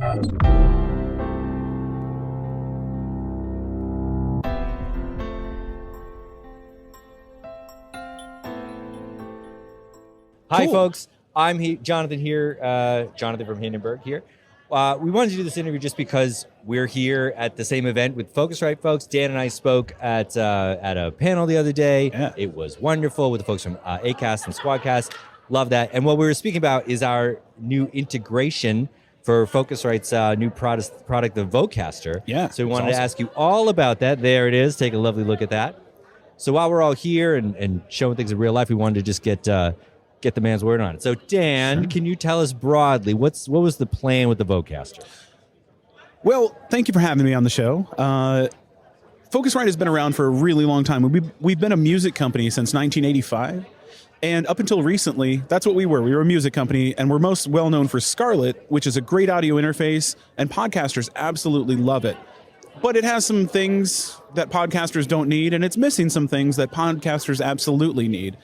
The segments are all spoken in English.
Hi, folks. I'm Jonathan here, Jonathan from Hindenburg here. We wanted to do this interview just because we're here at the same event with Focusrite folks. Dan and I spoke at a panel the other day. Yeah. It was wonderful with the folks from Acast and Squadcast. Love that. And what we were speaking about is our new integration for Focusrite's new product, the Vocaster. Yeah, So we wanted to ask you all about that. There it is. Take a lovely look at that. So while we're all here and showing things in real life, we wanted to just get the man's word on it. So Dan, Can you tell us broadly what was the plan with the Vocaster? Well, thank you for having me on the show. Focusrite has been around for a really long time. We've been a music company since 1985. And up until recently, that's what we were. We were a music company, and we're most well known for Scarlett, which is a great audio interface, and podcasters absolutely love it. But it has some things that podcasters don't need, and it's missing some things that podcasters absolutely need.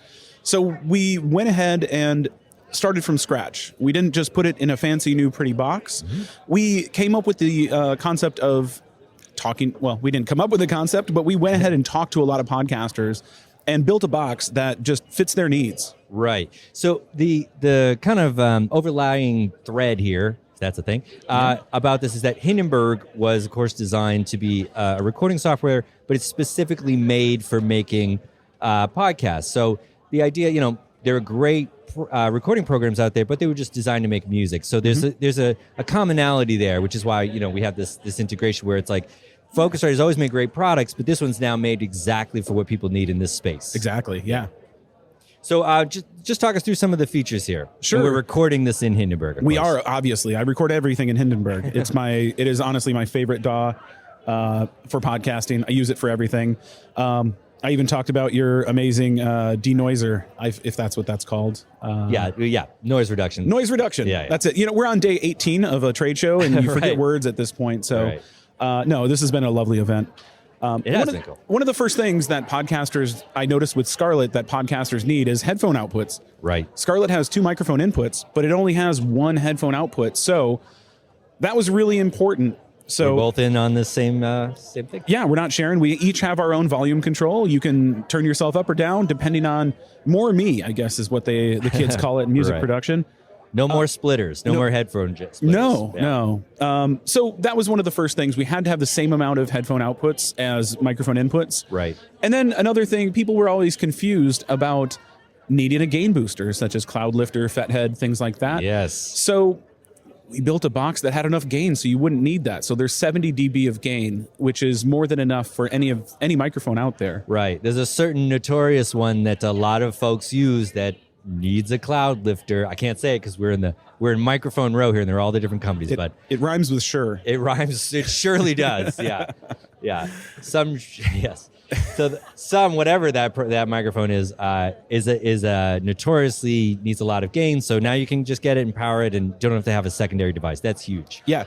So we went ahead and started from scratch. We didn't just put it in a fancy new pretty box. Mm-hmm. We came up with the concept of talking. Well, we didn't come up with the concept, but we went ahead and talked to a lot of podcasters and built a box that just fits their needs. Right. So the kind of overlying thread here, if that's a thing, about this is that Hindenburg was, of course, designed to be a recording software, but it's specifically made for making podcasts. So the idea, there are great recording programs out there, but they were just designed to make music. So there's a commonality there, which is why we have this integration where it's like Focusrite has always made great products, but this one's now made exactly for what people need in this space. Exactly. Yeah. So just talk us through some of the features here. Sure. And we're recording this in Hindenburg. We are, obviously. I record everything in Hindenburg. It is honestly my favorite DAW for podcasting. I use it for everything. I even talked about your amazing denoiser, if that's what that's called. Noise reduction. Noise reduction. Yeah. That's it. We're on day 18 of a trade show, and you forget Right. words at this point. So, no, this has been a lovely event. It has been cool. One of the first things that I noticed with Scarlett that podcasters need is headphone outputs. Right. Scarlett has 2 microphone inputs, but it only has 1 headphone output. So that was really important. So we're both in on the same thing. Yeah, we're not sharing. We each have our own volume control. You can turn yourself up or down depending on more me, I guess is what the kids call it in music Right. production. No more splitters. No more headphone splitters. No. So that was one of the first things. We had to have the same amount of headphone outputs as microphone inputs. Right. And then another thing, people were always confused about needing a gain booster, such as Cloud Lifter, Fethead, things like that. Yes. So we built a box that had enough gain, so you wouldn't need that. So there's 70 dB of gain, which is more than enough for any microphone out there. Right. There's a certain notorious one that a lot of folks use that needs a cloud lifter. I can't say it because we're in microphone row here, and they're all the different companies. But it rhymes with sure. It rhymes. It surely does. Yeah. Yes. So whatever that microphone is notoriously needs a lot of gain. So now you can just get it and power it, and don't have to have a secondary device. That's huge. Yeah.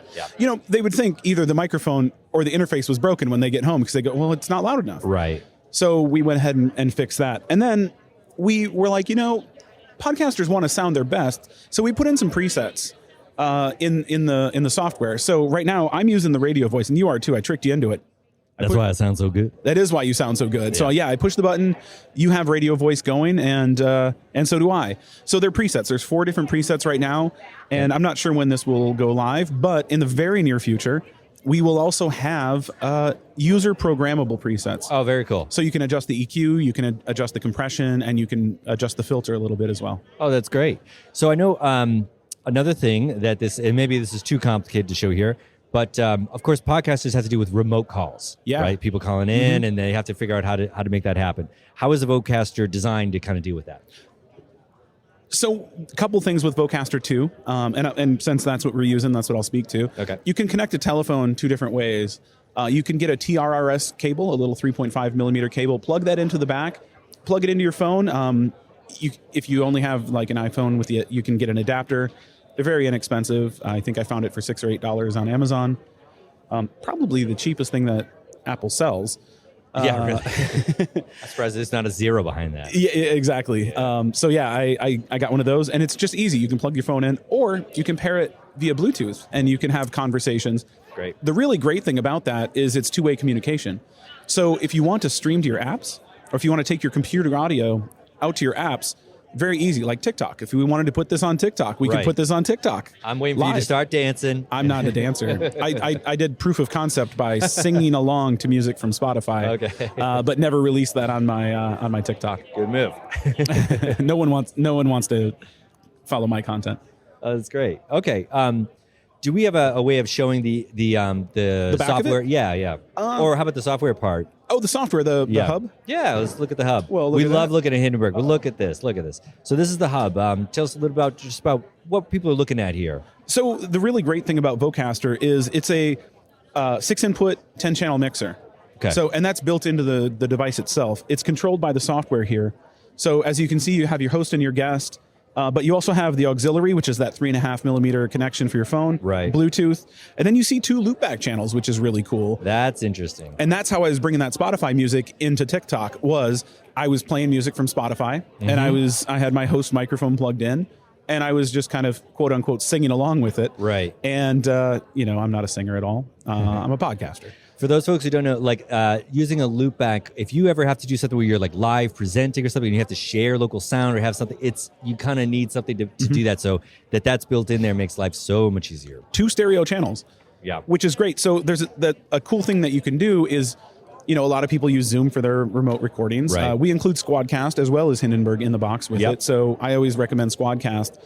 They would think either the microphone or the interface was broken when they get home because they go, well, it's not loud enough. Right. So we went ahead and fixed that, and then we were like, podcasters want to sound their best, so we put in some presets in the software. So right now I'm using the radio voice, and you are too. I tricked you into it. That's why it sounds so good. That is why you sound so good. Yeah. So I push the button. You have radio voice going, and so do I. So they're presets. There's 4 different presets right now, and I'm not sure when this will go live, but in the very near future, we will also have user programmable presets. Oh, very cool. So you can adjust the EQ, you can adjust the compression, and you can adjust the filter a little bit as well. Oh, that's great. So I know another thing that and maybe this is too complicated to show here, but of course, podcasters have to do with remote calls. Yeah. Right? People calling in, and they have to figure out how to make that happen. How is the Vocaster designed to kind of deal with that? So a couple things with Vocaster 2, and since that's what we're using, that's what I'll speak to. Okay. You can connect a telephone 2 different ways. You can get a TRRS cable, a little 3.5 millimeter cable, plug that into the back, plug it into your phone. If you only have like an iPhone you can get an adapter. They're very inexpensive. I think I found it for $6 or $8 on Amazon. Probably the cheapest thing that Apple sells. Yeah, really. I'm surprised there's not a zero behind that. Yeah, exactly. I got one of those, and it's just easy. You can plug your phone in, or you can pair it via Bluetooth, and you can have conversations. Great. The really great thing about that is it's two-way communication. So if you want to stream to your apps, or if you want to take your computer audio out to your apps, very easy, like TikTok. If we wanted to put this on TikTok, we could put this on TikTok. I'm waiting for you to start dancing. I'm not a dancer. I did proof of concept by singing along to music from Spotify, but never released that on my TikTok. Good move. No one wants to follow my content. That's great. Okay. Do we have a way of showing the back software? of it? Yeah. Or how about the software part? Oh, the software, the hub? Yeah, let's look at the hub. Well, we love looking at Hindenburg. Well, look at this. So this is the hub. Tell us a little about what people are looking at here. So the really great thing about Vocaster is it's a 6-input, 10-channel mixer. Okay. So, and that's built into the device itself. It's controlled by the software here. So as you can see, you have your host and your guest. But you also have the auxiliary, which is that 3.5 millimeter connection for your phone, right? Bluetooth, and then you see 2 loopback channels, which is really cool. That's interesting. And that's how I was bringing that Spotify music into TikTok. Was I was playing music from Spotify, and I had my host microphone plugged in, and I was just kind of quote unquote singing along with it, right? And I'm not a singer at all. I'm a podcaster. For those folks who don't know, using a loopback, if you ever have to do something where you're like live presenting or something, and you have to share local sound or have something, you kind of need something to do that. So that's built in there makes life so much easier. 2 stereo channels, which is great. So there's a cool thing that you can do is, a lot of people use Zoom for their remote recordings. Right. We include Squadcast as well as Hindenburg in the box with it. So I always recommend Squadcast.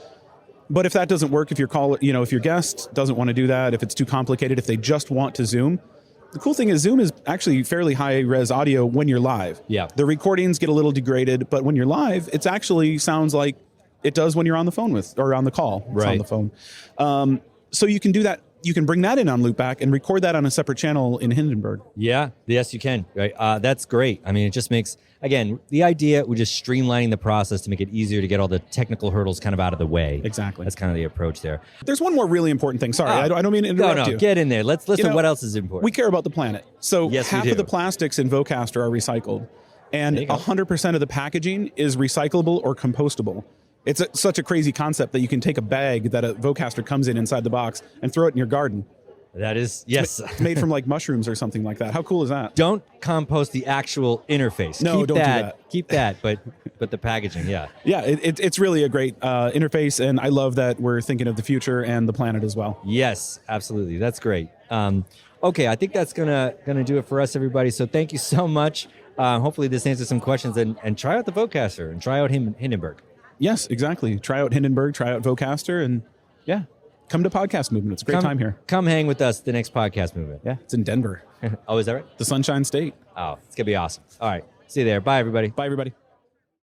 But if that doesn't work, if your guest doesn't want to do that, if it's too complicated, if they just want to Zoom. The cool thing is Zoom is actually fairly high-res audio when you're live. Yeah. The recordings get a little degraded, but when you're live, it actually sounds like it does when you're on the phone or on the call. It's on the phone. So you can do that. You can bring that in on loopback and record that on a separate channel in Hindenburg. Yeah. Yes, you can. Right. That's great. I mean, it just makes, again, the idea, we're just streamlining the process to make it easier to get all the technical hurdles kind of out of the way. Exactly. That's kind of the approach there. There's one more really important thing. Sorry, I don't mean to interrupt you. Get in there. Let's listen to what else is important. We care about the planet. So half of the plastics in Vocaster are recycled, and 100% of the packaging is recyclable or compostable. It's such a crazy concept that you can take a bag that a Vocaster comes inside the box and throw it in your garden. That is, yes. It's made from like mushrooms or something like that. How cool is that? Don't compost the actual interface. No, don't do that. Keep that, but the packaging, yeah. Yeah, it's really a great interface, and I love that we're thinking of the future and the planet as well. Yes, absolutely. That's great. Okay, I think that's gonna do it for us, everybody. So thank you so much. Hopefully this answers some questions, and try out the Vocaster and try out Hindenburg. Yes, exactly. Try out Hindenburg, try out Vocaster, and come to Podcast Movement. It's a great time here. Come hang with us at the next Podcast Movement. Yeah, it's in Denver. Oh, is that right? The Sunshine State. Oh, it's going to be awesome. All right. See you there. Bye, everybody. Bye, everybody.